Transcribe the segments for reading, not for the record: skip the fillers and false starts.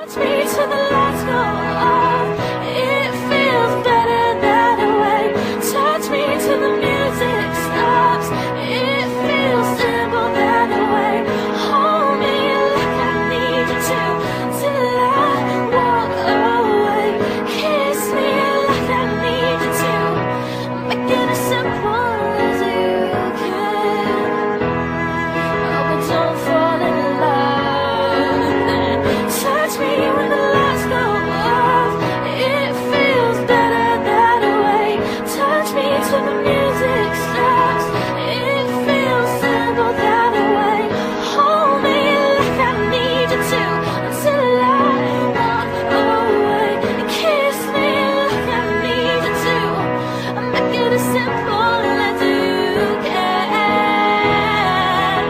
touch me till the lights go off. It feels better that way. Touch me till the music stops. It feels simple that way. Hold me like I need you to, till I walk away. Kiss me like I need you to, make it as simple as you can. Oh, but don't fall in love. Touch me when the lights go off. It feels better that way. Touch me till the music stops. It feels simple that way. Hold me like I need you to, until I walk away. Kiss me like I need you to, make it as simple as you can.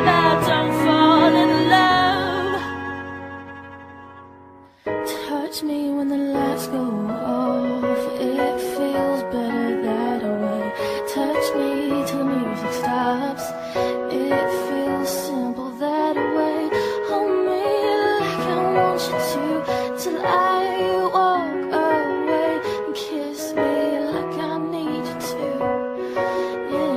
But don't fall in love. Touch me when the lights go off. It feels better that way. Touch me till the music stops. It feels simple that way. Hold me like I want you to, till I walk away. And kiss me like I need you to. Yeah.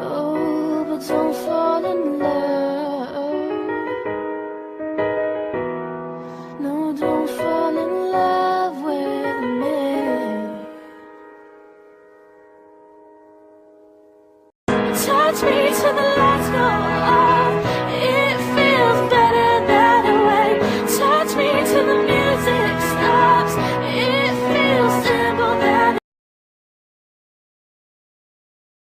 Oh, but don't fall in love. No, don't fall in love with me. Touch me